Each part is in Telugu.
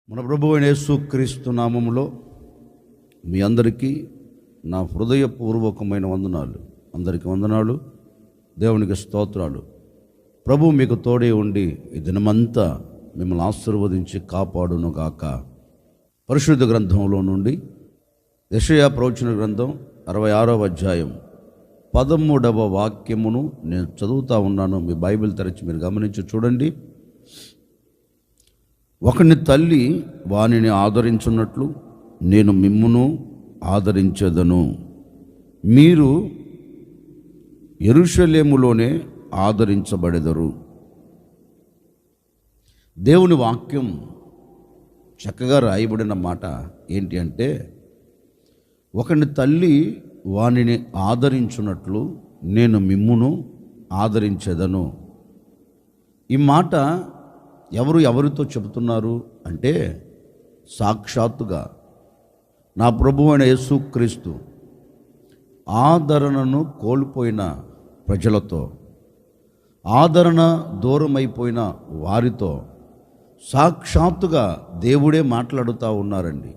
మన ప్రభువైన యేసుక్రీస్తు నామములో మీ అందరికీ నా హృదయపూర్వకమైన వందనాలు. అందరికీ వందనాలు, దేవునికి స్తోత్రాలు. ప్రభు మీకు తోడే ఉండి ఈ దినమంతా మిమ్మల్ని ఆశీర్వదించి కాపాడును గాక. పరిశుద్ధ గ్రంథంలో నుండి యెషయా ప్రవచన గ్రంథం 66వ అధ్యాయం 13వ వాక్యమును నేను చదువుతా ఉన్నాను. మీ బైబిల్ తెరచి మీరు గమనించి చూడండి. ఒకని తల్లి వానిని ఆదరించున్నట్లు నేను మిమ్మును ఆదరించెదను. మీరు యెరూషలేములోనే ఆదరించబడెదరు. దేవుని వాక్యం చక్కగా రాయబడిన మాట ఏంటి అంటే, ఒకని తల్లి వానిని ఆదరించున్నట్లు నేను మిమ్మును ఆదరించెదను. ఈ మాట ఎవరితో చెబుతున్నారు అంటే, సాక్షాత్తుగా నా ప్రభువైన యేసుక్రీస్తు ఆదరణను కోల్పోయిన ప్రజలతో, ఆదరణ దూరమైపోయిన వారితో సాక్షాత్తుగా దేవుడే మాట్లాడుతూ ఉన్నారండి.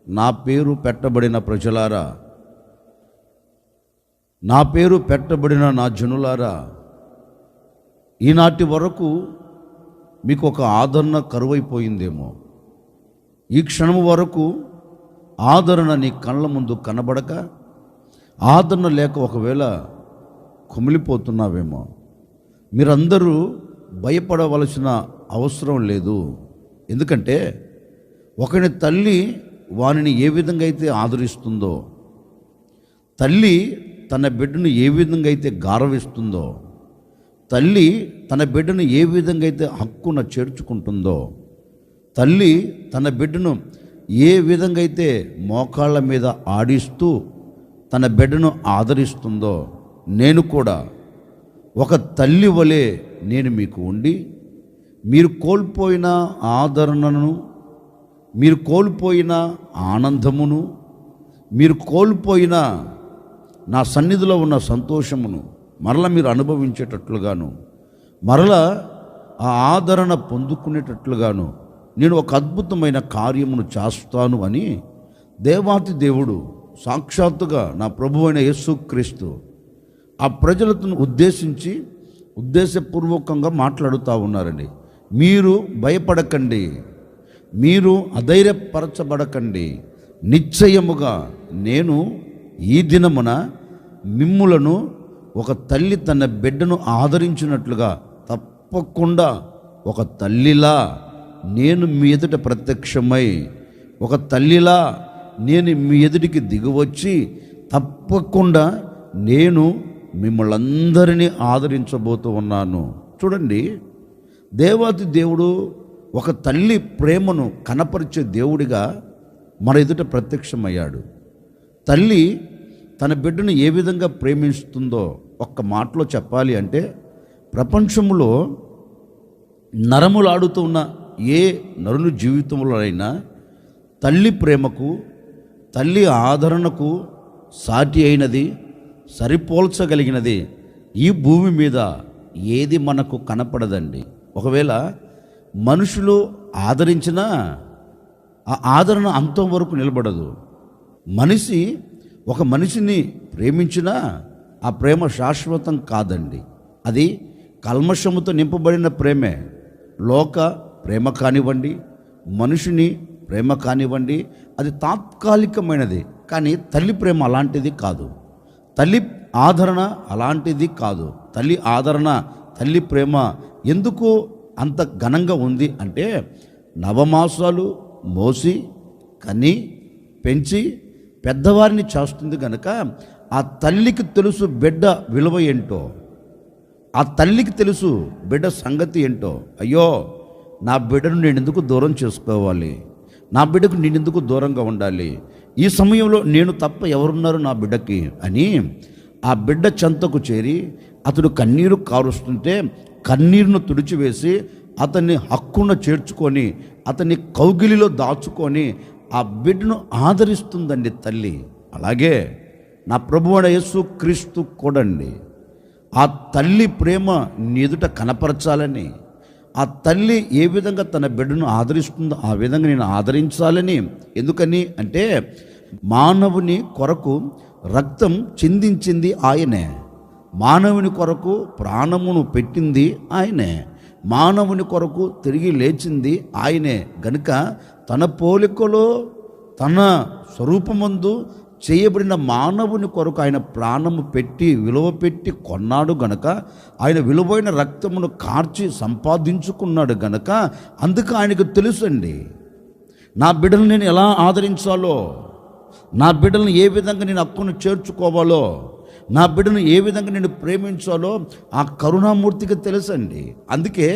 నా పేరు పెట్టబడిన ప్రజలారా, నా పేరు పెట్టబడిన నా జనులారా, ఈనాటి వరకు మీకు ఒక ఆదరణ కరువైపోయిందేమో. ఈ క్షణం వరకు ఆదరణ నీ కళ్ళ ముందు కనబడక, ఆదరణ లేక ఒకవేళ కుమిలిపోతున్నావేమో. మీరందరూ భయపడవలసిన అవసరం లేదు. ఎందుకంటే ఒకని తల్లి వానిని ఏ విధంగా అయితే ఆదరిస్తుందో, తల్లి తన బిడ్డను ఏ విధంగా అయితే గారవిస్తుందో, తల్లి తన బిడ్డను ఏ విధంగా అయితే హక్కున చేర్చుకుంటుందో, తల్లి తన బిడ్డను ఏ విధంగా అయితే మోకాళ్ళ మీద ఆడిస్తూ తన బిడ్డను ఆదరిస్తుందో, నేను కూడా ఒక తల్లి వలె నేను మీకు ఉండి, మీరు కోల్పోయిన ఆదరణను, మీరు కోల్పోయిన ఆనందమును, మీరు కోల్పోయిన నా సన్నిధిలో ఉన్న సంతోషమును మరల మీరు అనుభవించేటట్లుగాను, మరల ఆ ఆదరణ పొందుకునేటట్లుగాను నేను ఒక అద్భుతమైన కార్యమును చేస్తాను అని దేవాతి దేవుడు సాక్షాత్తుగా నా ప్రభువైన యేసుక్రీస్తు ఆ ప్రజలను ఉద్దేశించి ఉద్దేశపూర్వకంగా మాట్లాడుతూ ఉన్నారండి. మీరు భయపడకండి, మీరు అధైర్యపరచబడకండి. నిశ్చయముగా నేను ఈ దినమున మిమ్ములను ఒక తల్లి తన బిడ్డను ఆదరించినట్లుగా తప్పకుండా ఒక తల్లిలా నేను మీ ఎదుట ప్రత్యక్షమై, ఒక తల్లిలా నేను మీ ఎదుటికి దిగివచ్చి తప్పకుండా నేను మిమ్మల్ని అందరినీ ఆదరించబోతూ ఉన్నాను. చూడండి, దేవాతి దేవుడు ఒక తల్లి ప్రేమను కనపరిచే దేవుడిగా మన ఎదుట ప్రత్యక్షమయ్యాడు. తల్లి తన బిడ్డను ఏ విధంగా ప్రేమిస్తుందో ఒక్క మాటలో చెప్పాలి అంటే, ప్రపంచంలో నరములాడుతూ ఉన్న ఏ నరుని జీవితంలో అయినా తల్లి ప్రేమకు, తల్లి ఆదరణకు సాటి అయినది, సరిపోల్చగలిగినది ఈ భూమి మీద ఏది మనకు కనపడదండి. ఒకవేళ మనుషులు ఆదరించినా ఆ ఆదరణ అంతవరకు నిలబడదు. ఒక మనిషిని ప్రేమించినా ఆ ప్రేమ శాశ్వతం కాదండి. అది కల్మషముతో నింపబడిన ప్రేమే. లోక ప్రేమ కానివ్వండి, మనిషిని ప్రేమ కానివ్వండి, అది తాత్కాలికమైనది. కానీ తల్లి ప్రేమ అలాంటిది కాదు. తల్లి ఆదరణ అలాంటిది కాదు. తల్లి ఆదరణ, తల్లి ప్రేమ ఎందుకు అంత ఘనంగా ఉంది అంటే, నవమాసాలు మోసి కని పెంచి పెద్దవారిని చేస్తుంది కనుక ఆ తల్లికి తెలుసు బిడ్డ విలువ ఏంటో, ఆ తల్లికి తెలుసు బిడ్డ సంగతి ఏంటో. అయ్యో, నా బిడ్డను నేను ఎందుకు దూరం చేసుకోవాలి, నా బిడ్డకు నేను ఎందుకు దూరంగా ఉండాలి, ఈ సమయంలో నేను తప్ప ఎవరున్నారు నా బిడ్డకి అని ఆ బిడ్డ చెంతకు చేరి అతడు కన్నీరు కారుస్తుంటే కన్నీరును తుడిచివేసి అతన్ని హక్కున చేర్చుకొని అతన్ని కౌగిలిలో దాచుకొని ఆ బిడ్డను ఆదరిస్తుందండి తల్లి. అలాగే నా ప్రభువైన యేసుక్రీస్తు కూడండి ఆ తల్లి ప్రేమ నీ ఎదుట కనపరచాలని, ఆ తల్లి ఏ విధంగా తన బిడ్డను ఆదరిస్తుందో ఆ విధంగా నేను ఆదరించాలని. ఎందుకని అంటే మానవుని కొరకు రక్తం చిందించింది ఆయనే, మానవుని కొరకు ప్రాణమును పెట్టింది ఆయనే, మానవుని కొరకు తిరిగి లేచింది ఆయనే. గనుక తన పోలికలో తన స్వరూపమందు చేయబడిన మానవుని కొరకు ఆయన ప్రాణము పెట్టి విలువ పెట్టి కొన్నాడు గనక, ఆయన విలువైన రక్తమును కార్చి సంపాదించుకున్నాడు గనక, అందుకు ఆయనకు తెలుసండి నా బిడ్డలను నేను ఎలా ఆదరించాలో, నా బిడ్డలను ఏ విధంగా నేను హక్కును చేర్చుకోవాలో, నా బిడ్డను ఏ విధంగా నేను ప్రేమించాలో ఆ కరుణామూర్తికి తెలుసండి. అందుకే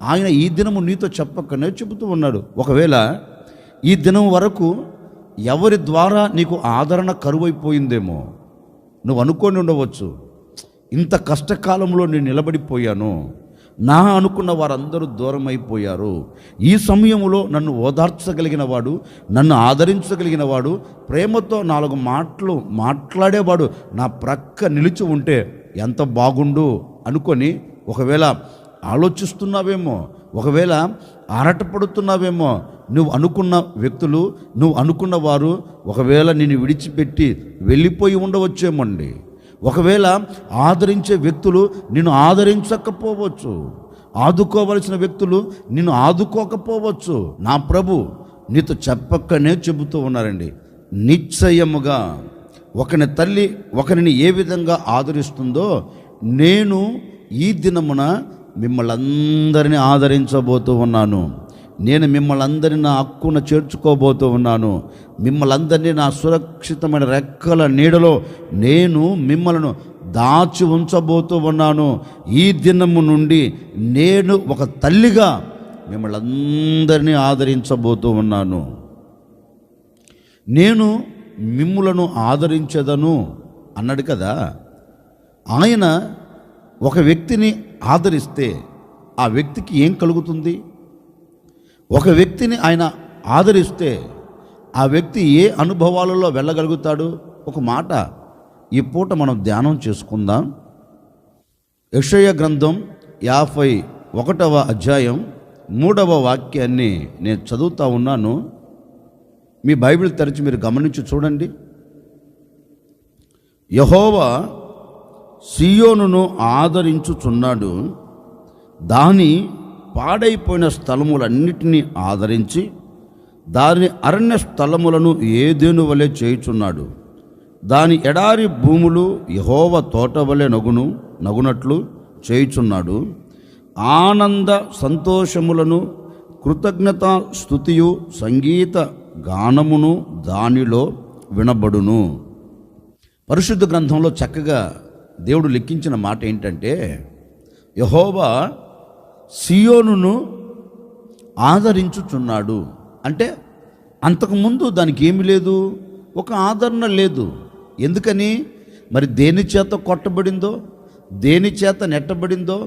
ఆయన ఈ దినము నీతో చెప్పకనే చెబుతూ ఉన్నాడు. ఒకవేళ ఈ దినం వరకు ఎవరి ద్వారా నీకు ఆదరణ కరువైపోయిందేమో, నువ్వు అనుకొని ఉండవచ్చు, ఇంత కష్టకాలంలో నేను నిలబడిపోయాను, నా అనుకున్న వారందరూ దూరం అయిపోయారు, ఈ సమయంలో నన్ను ఓదార్చగలిగిన వాడు, నన్ను ఆదరించగలిగిన వాడు, ప్రేమతో 4 మాటలు మాట్లాడేవాడు నా ప్రక్క నిలిచి ఉంటే ఎంత బాగుండు అనుకొని ఒకవేళ ఆలోచిస్తున్నావేమో, ఒకవేళ ఆరాటపడుతున్నావేమో. నువ్వు అనుకున్న వ్యక్తులు, నువ్వు అనుకున్న వారు ఒకవేళ నిన్ను విడిచిపెట్టి వెళ్ళిపోయి ఉండవచ్చేమండి. ఒకవేళ ఆదరించే వ్యక్తులు నిన్ను ఆదరించకపోవచ్చు, ఆదుకోవలసిన వ్యక్తులు నిన్ను ఆదుకోకపోవచ్చు. నా ప్రభు నీతో చెప్పక్కనే చెబుతూ ఉన్నారండి. నిశ్చయముగా ఒకని తల్లి ఒకరిని ఏ విధంగా ఆదరిస్తుందో నేను ఈ దినమున మిమ్మల్ని అందరినీ ఆదరించబోతూ ఉన్నాను. నేను మిమ్మల్ని అందరినీ నా హక్కున చేర్చుకోబోతూ ఉన్నాను. మిమ్మల్ని అందరినీ నా సురక్షితమైన రెక్కల నీడలో నేను మిమ్మల్ని దాచి ఉంచబోతూ ఉన్నాను. ఈ దినము నుండి నేను ఒక తల్లిగా మిమ్మల్ని అందరినీ ఆదరించబోతూ ఉన్నాను. నేను మిమ్ములను ఆదరించదను అన్నాడు కదా. ఆయన ఒక వ్యక్తిని ఆదరిస్తే ఆ వ్యక్తికి ఏం కలుగుతుంది? ఒక వ్యక్తిని ఆయన ఆదరిస్తే ఆ వ్యక్తి ఏ అనుభవాలలో వెళ్ళగలుగుతాడు? ఒక మాట ఈ పూట మనం ధ్యానం చేసుకుందాం. యెషయా గ్రంథం 51వ అధ్యాయం 3వ వాక్యాన్ని నేను చదువుతా ఉన్నాను. మీ బైబిల్ తెరిచి మీరు గమనించి చూడండి. యెహోవా సియోనును ఆదరించుచున్నాడు, దాని పాడైపోయిన స్థలములన్నిటినీ ఆదరించి దాని అరణ్య స్థలములను ఏదెను వలె చేయుచున్నాడు. దాని ఎడారి భూములు యెహోవా తోట వలె నగునట్లు చేయుచున్నాడు. ఆనంద సంతోషములను కృతజ్ఞత స్తుతియు సంగీత గానమును దానిలో వినబడును. పరిశుద్ధ గ్రంథంలో చక్కగా దేవుడు లిఖించిన మాట ఏంటంటే, యెహోవా సియోనును ఆదరించుచున్నాడు. అంటే అంతకుముందు దానికి ఏమి లేదు, ఒక ఆదరణ లేదు. ఎందుకని? మరి దేని చేత కొట్టబడిందో, దేని చేత నెట్టబడిందో,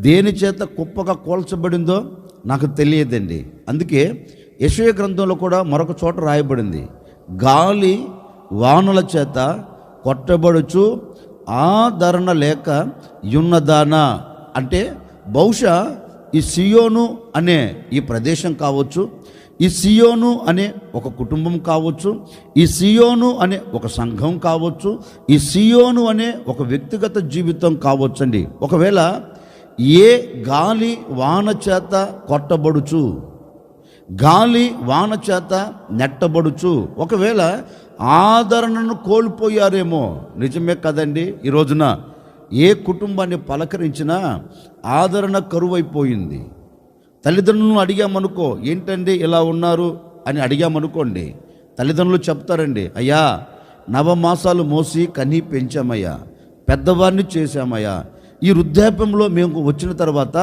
దేని చేత కుప్పగా కోల్చబడిందో నాకు తెలియదండి. అందుకే యెషయా గ్రంథంలో కూడా మరొక చోట రాయబడింది, గాలి వానల చేత కొట్టబడుచు ఆదరణ లేక యున్నదానా. అంటే బహుశా ఈ సియోను అనే ఈ ప్రదేశం కావచ్చు, ఈ సియోను అనే ఒక కుటుంబం కావచ్చు, ఈ సియోను అనే ఒక సంఘం కావచ్చు, ఈ సియోను అనే ఒక వ్యక్తిగత జీవితం కావచ్చండి. ఒకవేళ ఏ గాలి వాన చేత కొట్టబడుచు, గాలి వాన చేత నెట్టబడుచు ఒకవేళ ఆదరణను కోల్పోయారేమో. నిజమే కదండి. ఈ రోజున ఏ కుటుంబాన్ని పలకరించినా ఆదరణ కరువైపోయింది. తల్లిదండ్రులను అడిగామనుకో, ఏంటండి ఇలా ఉన్నారు అని అడిగామనుకోండి, తల్లిదండ్రులు చెప్తారండి, అయ్యా 9 మాసాలు మోసి కనీ పెంచామయ్యా, పెద్దవారిని చేశామయ్యా, ఈ వృద్ధాప్యంలో మేము వచ్చిన తర్వాత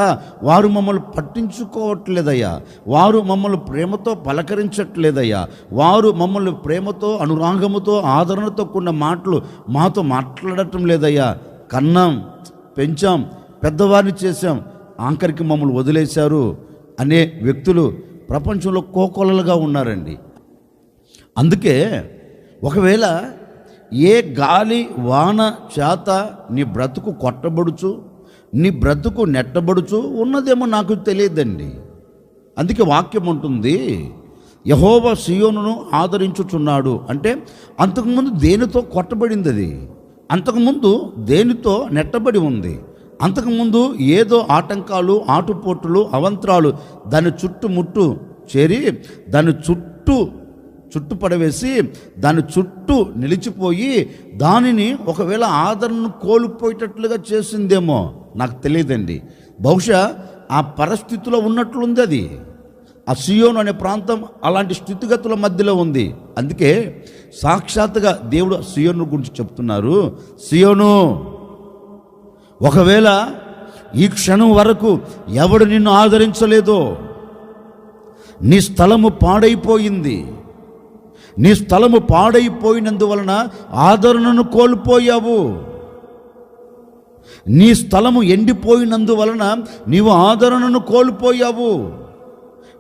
వారు మమ్మల్ని పట్టించుకోవట్లేదయ్యా, వారు మమ్మల్ని ప్రేమతో పలకరించట్లేదయ్యా, వారు మమ్మల్ని ప్రేమతో అనురాగముతో ఆదరణతో కూడిన మాటలు మాతో మాట్లాడటం లేదయ్యా, కన్నాం పెంచాం పెద్దవారిని చేశాం, ఆఖరికి మమ్మల్ని వదిలేశారు అనే వ్యక్తులు ప్రపంచంలో కోకొల్లలుగా ఉన్నారండి. అందుకే ఒకవేళ ఏ గాలి వాన చేత నీ బ్రతుకు కొట్టబడుచు, నీ బ్రతుకు నెట్టబడుచు ఉన్నదేమో నాకు తెలియదండి. అందుకే వాక్యం ఉంటుంది, యెహోవా సియోనును ఆదరించుచున్నాడు అంటే అంతకుముందు దేనితో కొట్టబడింది, అది అంతకుముందు దేనితో నెట్టబడి ఉంది, అంతకుముందు ఏదో ఆటంకాలు, ఆటుపోటులు, అవంతరాలు దాని చుట్టుముట్టు చేరి దాని చుట్టు పడవేసి దాని చుట్టూ నిలిచిపోయి దానిని ఒకవేళ ఆదరణను కోల్పోయేటట్లుగా చేసిందేమో నాకు తెలియదండి. బహుశా ఆ పరిస్థితిలో ఉన్నట్లుంది అది. ఆ సియోను అనే ప్రాంతం అలాంటి స్థితిగతుల మధ్యలో ఉంది. అందుకే సాక్షాత్తుగా దేవుడు సియోను గురించి చెప్తున్నారు, సియోను, ఒకవేళ ఈ క్షణం వరకు ఎవడు నిన్ను ఆదరించలేదో, నీ స్థలము పాడైపోయింది. నీ స్థలము పాడైపోయినందువలన ఆదరణను కోల్పోయావు. నీ స్థలము ఎండిపోయినందువలన నీవు ఆదరణను కోల్పోయావు.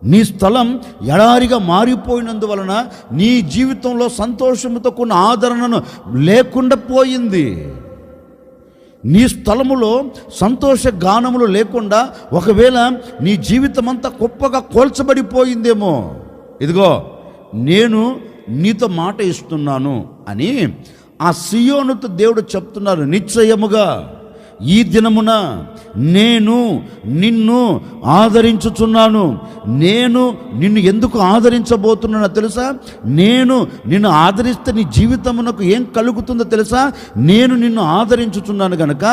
నీ స్థలం ఎడారిగా మారిపోయినందువలన నీ జీవితంలో సంతోషంతో కూడిన ఆదరణను లేకుండా పోయింది. నీ స్థలములో సంతోష గానములు లేకుండా ఒకవేళ నీ జీవితం అంతా గొప్పగా కోల్చబడిపోయిందేమో, ఇదిగో నేను నీతో మాట ఇస్తున్నాను అని ఆ సియోనుతో దేవుడు చెప్తున్నారు, నిశ్చయముగా ఈ దినమున నేను నిన్ను ఆదరించుచున్నాను. నేను నిన్ను ఎందుకు ఆదరించబోతున్నానో తెలుసా? నేను నిన్ను ఆదరిస్తే నీ జీవితమునకు ఏం కలుగుతుందో తెలుసా? నేను నిన్ను ఆదరించుచున్నాను గనక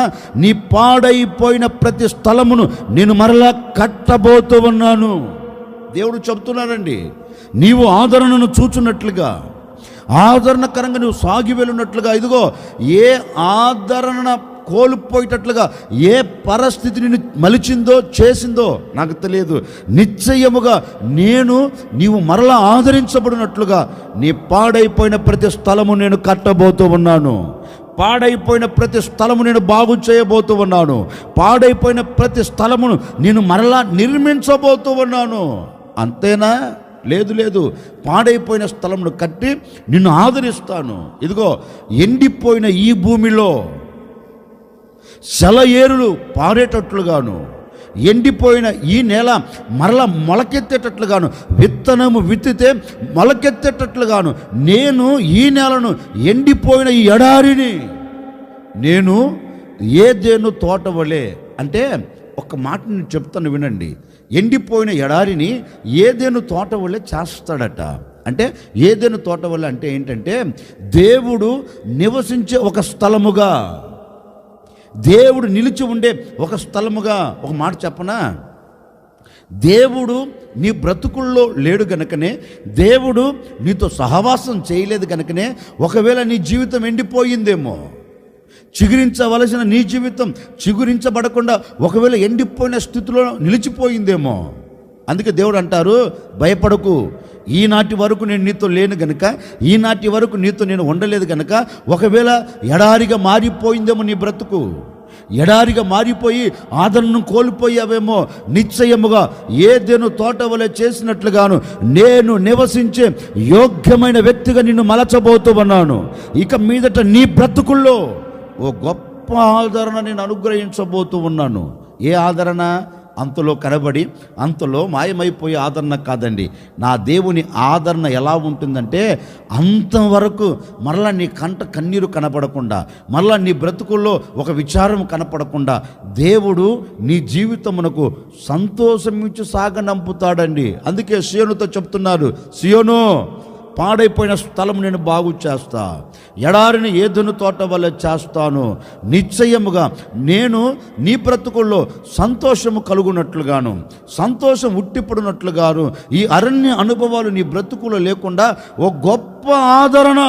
నీ పాడైపోయిన ప్రతి స్థలమును నేను మరలా కట్టబోతూ ఉన్నాను. దేవుడు చెప్తున్నాడండి, నీవు ఆదరణను చూచున్నట్లుగా, ఆదరణకరంగా నువ్వు సాగి వెళ్ళున్నట్లుగా, ఇదిగో ఏ ఆదరణ కోల్పోయేటట్లుగా ఏ పరిస్థితి నిన్ను మలిచిందో చేసిందో నాకు తెలియదు, నిశ్చయముగా నీవు మరలా ఆదరించబడినట్లుగా నీ పాడైపోయిన ప్రతి స్థలము నేను కట్టబోతూ ఉన్నాను. పాడైపోయిన ప్రతి స్థలము నేను బాగు చేయబోతూ ఉన్నాను. పాడైపోయిన ప్రతి స్థలమును నేను మరలా నిర్మించబోతూ ఉన్నాను. అంతేనా? లేదు, పాడైపోయిన స్థలమును కట్టి నిన్ను ఆదరిస్తాను. ఇదిగో ఎండిపోయిన ఈ భూమిలో సెలయేరులు పారేటట్లుగాను, ఎండిపోయిన ఈ నేల మరలా మొలకెత్తేటట్లుగాను, విత్తనము విత్తితే మొలకెత్తేటట్లుగాను నేను ఈ నేలను, ఎండిపోయిన ఈ ఎడారిని నేను ఏదెను తోట వలె, అంటే ఒక మాట నేను చెప్తాను వినండి, ఎండిపోయిన ఎడారిని ఏదెను తోట వలె చేస్తాడట. అంటే ఏదెను తోట వలె అంటే ఏంటంటే దేవుడు నివసించే ఒక స్థలముగా, దేవుడు నిలిచి ఉండే ఒక స్థలముగా. ఒక మాట చెప్పనా, దేవుడు నీ బ్రతుకుల్లో లేడు గనుకనే, దేవుడు నీతో సహవాసం చేయలేదు గనుకనే ఒకవేళ నీ జీవితం ఎండిపోయిందేమో, చిగురించవలసిన నీ జీవితం చిగురించబడకుండా ఒకవేళ ఎండిపోయిన స్థితిలో నిలిచిపోయిందేమో. అందుకే దేవుడు అంటారు, భయపడకు, ఈనాటి వరకు నేను నీతో లేను గనుక, ఈనాటి వరకు నీతో నేను ఉండలేదు గనుక ఒకవేళ ఎడారిగా మారిపోయిందేమో నీ బ్రతుకు, ఎడారిగా మారిపోయి ఆదరణను కోల్పోయావేమో, నిశ్చయముగా ఏదెను తోట వలె చేసినట్లుగాను నేను నివసించే యోగ్యమైన వ్యక్తిగా నిన్ను మలచబోతూ ఉన్నాను. ఇక మీదట నీ బ్రతుకుల్లో ఓ గొప్ప ఆదరణ నేను అనుగ్రహించబోతూ ఉన్నాను. ఏ ఆదరణ? అంతలో కనబడి అంతలో మాయమైపోయే ఆదరణ కాదండి. నా దేవుని ఆదరణ ఎలా ఉంటుందంటే అంతవరకు మరలా నీ కంట కన్నీరు కనపడకుండా, మరలా నీ బ్రతుకుల్లో ఒక విచారం కనపడకుండా దేవుడు నీ జీవితమునకు సంతోషం ఇచ్చి సాగనంపుతాడండి. అందుకే సియోనుతో చెప్తున్నారు, సియోను, పాడైపోయిన స్థలం నేను బాగు చేస్తా, ఎడారిని ఏదెను తోట వలె చేస్తాను. నిశ్చయముగా నేను నీ బ్రతుకుల్లో సంతోషము కలుగునట్లుగాను, సంతోషం ఉట్టిపడినట్లుగాను, ఈ అరణ్య అనుభవాలు నీ బ్రతుకులో లేకుండా ఓ గొప్ప ఆదరణ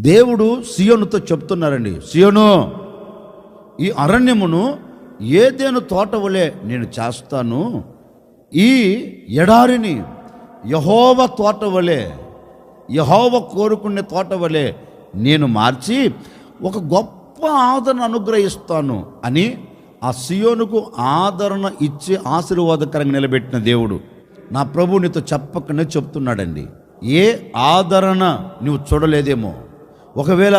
దేవుడు సియోనుతో చెప్తున్నారండి. సియోను, ఈ అరణ్యమును ఏదెను తోట వలె నేను చేస్తాను, ఈ ఎడారిని యెహోవా తోట వలె, యెహోవా కోరుకునే తోట వలె నేను మార్చి ఒక గొప్ప ఆదరణ అనుగ్రహిస్తాను అని ఆ సియోనుకు ఆదరణ ఇచ్చి ఆశీర్వాదకరంగా నిలబెట్టిన దేవుడు నా ప్రభు నీతో చెప్పకనే చెప్తున్నాడండి. ఏ ఆదరణ నువ్వు చూడలేదేమో, ఒకవేళ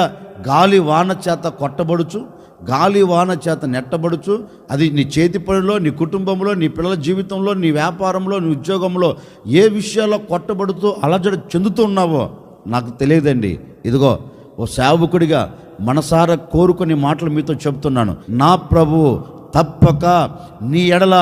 గాలి వాన చేత కొట్టబడుచు, గాలి వాన చేత నెట్టబడుచు, అది నీ చేతి పనిలో, నీ కుటుంబంలో, నీ పిల్లల జీవితంలో, నీ వ్యాపారంలో, నీ ఉద్యోగంలో ఏ విషయాల్లో కొట్టబడుతూ అలజడి చెందుతూ ఉన్నావో నాకు తెలియదండి. ఇదిగో ఓ సేవకుడిగా మనసారా కోరుకుని మాటలు మీతో చెప్తున్నాను. నా ప్రభువు తప్పక నీ ఎడల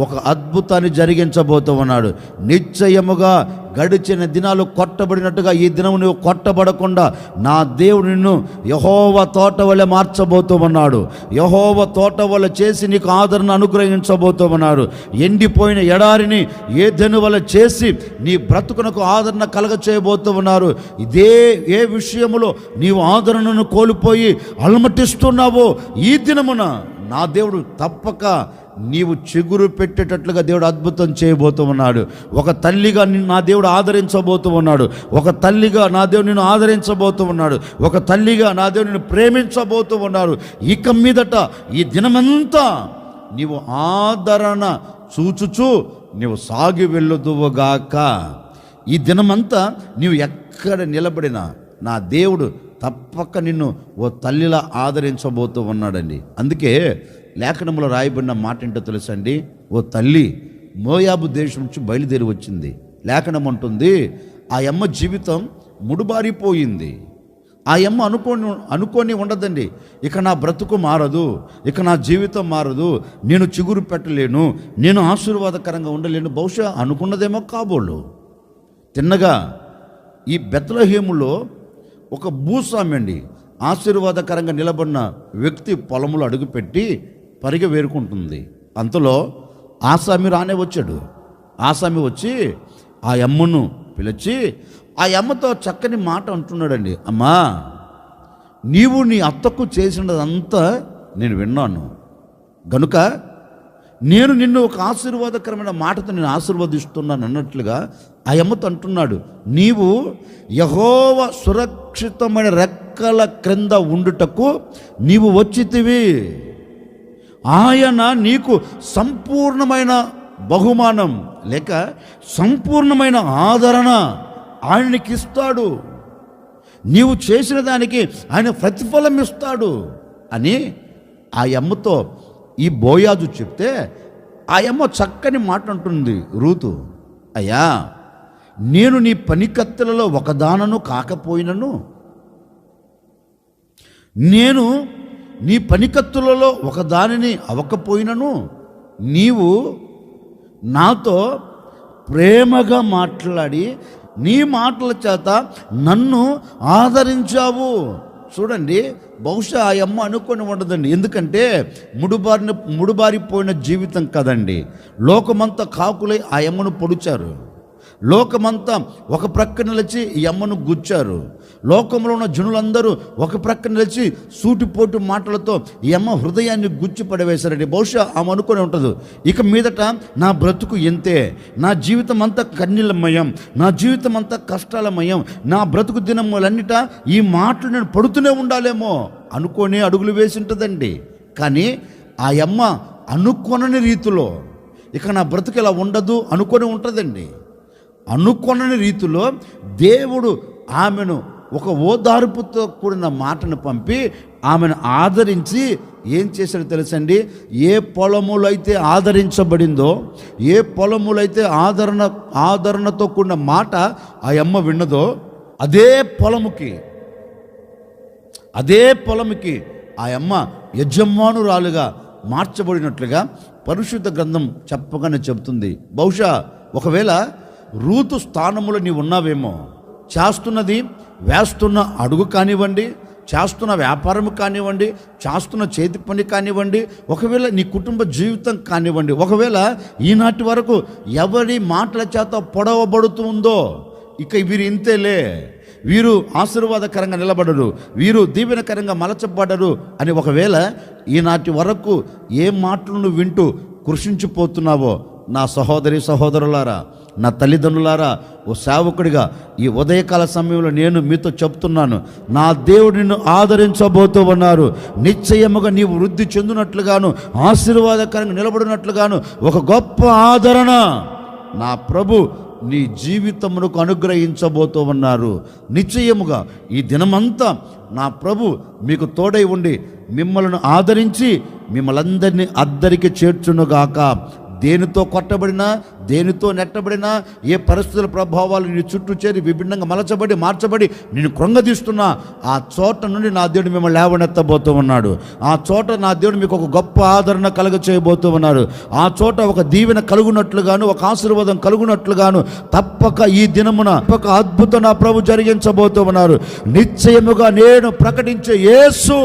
ఒక అద్భుతాన్ని జరిగించబోతూ ఉన్నాడు. నిశ్చయముగా గడిచిన దినాలు కొట్టబడినట్టుగా ఈ దినము నువ్వు కొట్టబడకుండా నా దేవుడు నిన్ను యెహోవా తోట వలె మార్చబోతూ ఉన్నాడు. యెహోవా తోట వలె చేసి నీకు ఆదరణ అనుగ్రహించబోతూ ఉన్నాడు. ఎండిపోయిన ఎడారిని ఏదెను వలె చేసి నీ బ్రతుకునకు ఆదరణ కలగ చేయబోతూ ఉన్నారు. ఏ విషయములో నీవు ఆదరణను కోల్పోయి అలమటిస్తున్నావో ఈ దినమున నా దేవుడు తప్పక నీవు చిగురు పెట్టేటట్లుగా దేవుడు అద్భుతం చేయబోతూ ఉన్నాడు. ఒక తల్లిగా నా దేవుడు ఆదరించబోతూ ఉన్నాడు. ఒక తల్లిగా నా దేవుడు నిన్ను ఆదరించబోతూ ఉన్నాడు. ఒక తల్లిగా నా దేవుడు నిన్ను ప్రేమించబోతూ ఉన్నాడు. ఇక మీదట ఈ దినమంతా నీవు ఆదరణ చూచుచు నీవు సాగి వెళ్ళుదువుగాక. ఈ దినమంతా నీవు ఎక్కడ నిలబడినా నా దేవుడు తప్పక నిన్ను ఓ తల్లిలా ఆదరించబోతూ ఉన్నాడండి. అందుకే లేఖనంలో రాయబడిన మాట ఏంటో తెలుసండి. ఓ తల్లి మోయాబు దేశం నుంచి బయలుదేరి వచ్చింది. లేఖనం అంటుంది, ఆ అమ్మ జీవితం ముడుబారిపోయింది. ఆ అమ్మ అనుకోని ఉండదండి, ఇక నా బ్రతుకు మారదు, ఇక నా జీవితం మారదు, నేను చిగురు పెట్టలేను, నేను ఆశీర్వాదకరంగా ఉండలేను. బహుశా అనుకున్నదేమో కాబోలు. తిన్నగా ఈ బెత్లెహేములో ఒక భూస్వామి అండి, ఆశీర్వాదకరంగా నిలబడిన వ్యక్తి పొలంలో అడుగుపెట్టి పరిగె వేరుకుంటుంది. అంతలో ఆసామి రానే వచ్చాడు. ఆసామి వచ్చి ఆ అమ్మను పిలిచి ఆ అమ్మతో చక్కని మాట అంటున్నాడండి. అమ్మా, నీవు నీ అత్తకు చేసినదంతా నేను విన్నాను గనుక నేను నిన్ను ఒక ఆశీర్వాదకరమైన మాటతో నేను ఆశీర్వదిస్తున్నాను అన్నట్లుగా ఆ అమ్మతో అంటున్నాడు. నీవు యెహోవా సురక్షితమైన రెక్కల క్రింద ఉండుటకు నీవు వచ్చితివి. ఆయన నీకు సంపూర్ణమైన బహుమానం లేక సంపూర్ణమైన ఆదరణ ఆయనకి ఇస్తాడు. నీవు చేసిన దానికి ఆయన ప్రతిఫలం ఇస్తాడు అని ఆ అమ్మతో ఈ బోయాజు చెప్తే ఆ అమ్మ చక్కని మాట అంటుంది రూతు. అయ్యా, నేను నీ పనికత్తెలలో ఒకదానను కాకపోయినను, నేను నీ పనికత్తులలో ఒకదానిని అవ్వకపోయినను, నీవు నాతో ప్రేమగా మాట్లాడి నీ మాటల చేత నన్ను ఆదరించావు. చూడండి, బహుశా ఆ అమ్మ అనుకొని ఉండదండి. ఎందుకంటే ముడుబారిపోయిన జీవితం కదండి. లోకమంతా కాకులై ఆ అమ్మను పొడిచారు. లోకమంతా ఒక ప్రక్క నిలిచి ఈ అమ్మను గుచ్చారు. లోకంలో ఉన్న జనులందరూ ఒక ప్రక్క నిలిచి సూటిపోటు మాటలతో ఈ అమ్మ హృదయాన్ని గుచ్చి పడవేశారండి. బహుశా ఆమె అనుకొని ఉంటుంది, ఇక మీదట నా బ్రతుకు ఎంతే, నా జీవితం అంతా కన్నీళ్ళమయం, నా జీవితం అంతా కష్టాలమయం, నా బ్రతుకు దినములన్నిట ఈ మాటలు నేను పడుతూనే ఉండాలేమో అనుకొని అడుగులు వేసి ఉంటుందండి. కానీ ఆ అమ్మ అనుకొనని రీతిలో ఇక నా బ్రతుకు ఇలా ఉండదు అనుకొని ఉంటుందండి. అనుకొనని రీతిలో దేవుడు ఆమెను ఒక ఓదార్పుతో కూడిన మాటను పంపి ఆమెను ఆదరించి ఏం చేశాడో తెలుసండి. ఏ పొలములైతే ఆదరించబడిందో, ఏ పొలములైతే ఆదరణతో కూడిన మాట ఆ అమ్మ విన్నదో అదే పొలముకి ఆ అమ్మ యజమానురాలుగా మార్చబడినట్లుగా పరిశుద్ధ గ్రంథం చెప్పగానే చెబుతుంది. బహుశా ఒకవేళ రూతు స్థానములో నీవు ఉన్నావేమో, చేస్తున్నది వేస్తున్న అడుగు కానివ్వండి, చేస్తున్న వ్యాపారం కానివ్వండి, చేస్తున్న చేతి పని కానివ్వండి, ఒకవేళ నీ కుటుంబ జీవితం కానివ్వండి, ఒకవేళ ఈనాటి వరకు ఎవరి మాటల చేత పొడవబడుతుందో ఇక వీరు ఇంతేలే, వీరు ఆశీర్వాదకరంగా నిలబడరు, వీరు దీవెనకరంగా మలచబడరు అని ఒకవేళ ఈనాటి వరకు ఏ మాటలను వింటూ కృషించిపోతున్నావో, నా సహోదరి సహోదరులారా, నా తల్లిదండ్రులారా, ఓ సేవకుడిగా ఈ ఉదయకాల సమయంలో నేను మీతో చెప్తున్నాను, నా దేవుడు నిన్ను ఆదరించబోతూ ఉన్నారు. నిశ్చయముగా నీవు వృద్ధి చెందినట్లుగాను, ఆశీర్వాదకరంగా నిలబడినట్లుగాను ఒక గొప్ప ఆదరణ నా ప్రభు నీ జీవితమునకు అనుగ్రహించబోతూ ఉన్నారు. నిశ్చయముగా ఈ దినమంతా నా ప్రభు మీకు తోడై ఉండి మిమ్మల్ని ఆదరించి మిమ్మల్ని అందరినీ అద్దరికి చేర్చునుగాక. దేనితో కొట్టబడినా, దేనితో నెట్టబడినా, ఏ పరిస్థితుల ప్రభావాలు నీ చుట్టూ చేరి విభిన్నంగా మలచబడి మార్చబడి నేను కృంగదీస్తున్నా, ఆ చోట నుండి నా దేవుడు మిమ్మల్ని లేవనెత్తబోతూ ఉన్నాడు. ఆ చోట నా దేవుడు మీకు ఒక గొప్ప ఆదరణ కలుగ చేయబోతూ ఉన్నారు. ఆ చోట ఒక దీవెన కలుగునట్లుగాను, ఒక ఆశీర్వాదం కలుగునట్లుగాను తప్పక ఈ దినమున ఒక అద్భుతం నా ప్రభు జరిగించబోతూ ఉన్నారు. నిశ్చయముగా నేను ప్రకటించే యేసు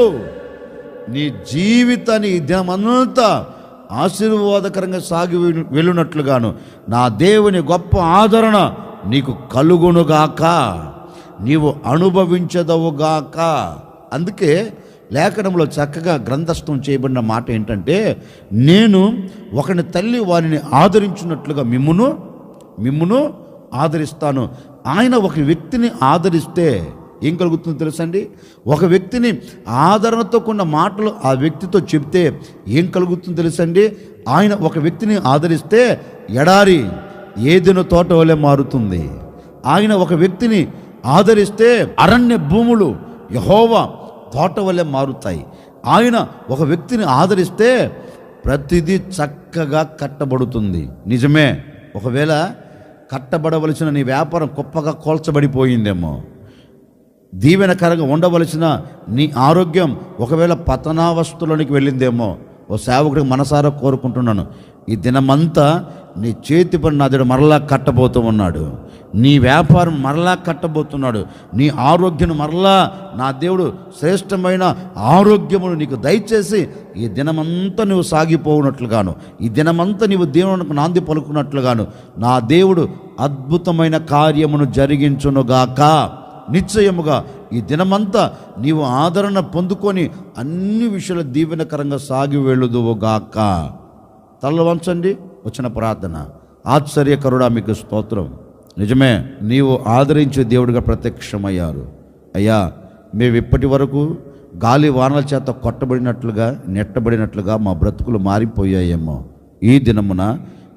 నీ జీవితాన్ని ఈ దినమంతా ఆశీర్వాదకరంగా సాగి వెళ్ళునట్లుగాను నా దేవుని గొప్ప ఆదరణ నీకు కలుగునుగాక, నీవు అనుభవించదవుగాక. అందుకే లేఖనంలో చక్కగా గ్రంథస్థం చేయబడిన మాట ఏంటంటే, నేను ఒకని తల్లి వారిని ఆదరించినట్లుగా మిమ్మును ఆదరిస్తాను. ఆయన ఒక వ్యక్తిని ఆదరిస్తే ఏం కలుగుతుందో తెలుసండి? ఒక వ్యక్తిని ఆదరణతో కూడిన మాటలు ఆ వ్యక్తితో చెప్తే ఏం కలుగుతుందో తెలుసండి? ఆయన ఒక వ్యక్తిని ఆదరిస్తే ఎడారి ఏదెను తోట వలె మారుతుంది. ఆయన ఒక వ్యక్తిని ఆదరిస్తే అరణ్య భూములు యెహోవా తోట వలె మారుతాయి. ఆయన ఒక వ్యక్తిని ఆదరిస్తే ప్రతిదీ చక్కగా కట్టబడుతుంది. నిజమే, ఒకవేళ కట్టబడవలసిన నీ వ్యాపారం గొప్పగా కోల్చబడిపోయిందేమో, దీవెనకరంగా ఉండవలసిన నీ ఆరోగ్యం ఒకవేళ పతనావస్థలోనికి వెళ్ళిందేమో, ఓ సేవకుడికి మనసారా కోరుకుంటున్నాను, ఈ దినమంతా నీ చేతి పని నా దేవుడు మరలా కట్టబోతూ ఉన్నాడు. నీ వ్యాపారం మరలా కట్టబోతున్నాడు. నీ ఆరోగ్యం మరలా నా దేవుడు శ్రేష్టమైన ఆరోగ్యమును నీకు దయచేసి ఈ దినమంతా నువ్వు సాగిపోవునట్లుగాను, ఈ దినమంతా నీవు దేవునికి నాంది పలుకున్నట్లుగాను నా దేవుడు అద్భుతమైన కార్యమును జరిగించునుగాక. నిశ్చయముగా ఈ దినమంతా నీవు ఆదరణ పొందుకొని అన్ని విషయాల దీవెనకరంగా సాగి వెళ్ళుదువుగాక. తల వంచండి, వచ్చిన ప్రార్థన. ఆశ్చర్యకరుడా మీకు స్తోత్రం. నిజమే, నీవు ఆదరించే దేవుడిగా ప్రత్యక్షమయ్యారు. అయ్యా, మేము ఇప్పటి వరకు గాలి వానల చేత కొట్టబడినట్లుగా నెట్టబడినట్లుగా మా బ్రతుకులు మారిపోయాయేమో, ఈ దినమున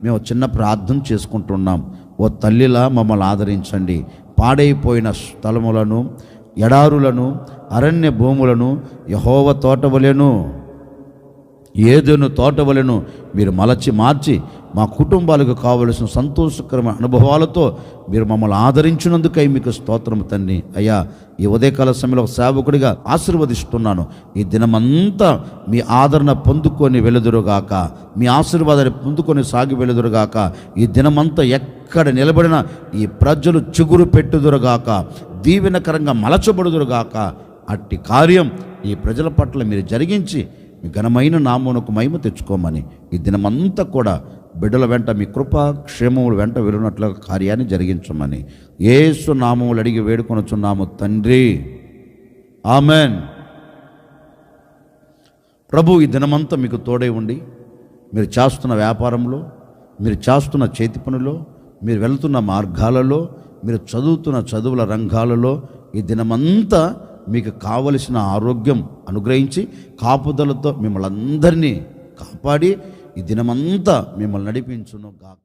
మేము చిన్న ప్రార్థన చేసుకుంటున్నాం. ఓ తల్లిలా మమ్మల్ని ఆదరించండి. పాడైపోయిన స్థలములను, ఎడారులను, అరణ్య భూములను యెహోవా తోటవలెను, ఏదెను తోటవలెను మీరు మార్చి మా కుటుంబాలకు కావలసిన సంతోషకరమైన అనుభవాలతో మీరు మమ్మల్ని ఆదరించినందుకై మీకు స్తోత్రం తండ్రి. అయ్యా, ఈ ఉదయకాల సమయంలో ఒక సేవకుడిగా ఆశీర్వదిస్తున్నాను. ఈ దినమంతా మీ ఆదరణ పొందుకొని వెలుదురుగాక, మీ ఆశీర్వాదాన్ని పొందుకొని సాగి వెలుదురుగాక. ఈ దినమంతా ఎక్కడ నిలబడిన ఈ ప్రజలు చిగురు పెట్టుదురుగాక, దీవెనకరంగా మలచబడుదురుగాక. అట్టి కార్యం ఈ ప్రజల పట్ల మీరు జరిగించి మీ ఘనమైన నామమునకు మహిమ తెచ్చుకోమని ఈ దినమంతా కూడా బిడ్డల వెంట మీ కృప క్షేమముల వెంట వెళ్ళినట్లుగా కార్యాన్ని జరిగించమని యేసు నామములు అడిగి వేడుకొనుచున్నాము తండ్రి, ఆమెన్. ప్రభు ఈ దినమంతా మీకు తోడై ఉండి మీరు చేస్తున్న వ్యాపారంలో, మీరు చేస్తున్న చేతి పనులో, మీరు వెళ్తున్న మార్గాలలో, మీరు చదువుతున్న చదువుల రంగాలలో ఈ దినమంతా మీకు కావలసిన ఆరోగ్యం అనుగ్రహించి కాపుదలతో మిమ్మల్ని అందరినీ కాపాడి ఈ దినమంతా మిమ్మల్ని నడిపించును గాక.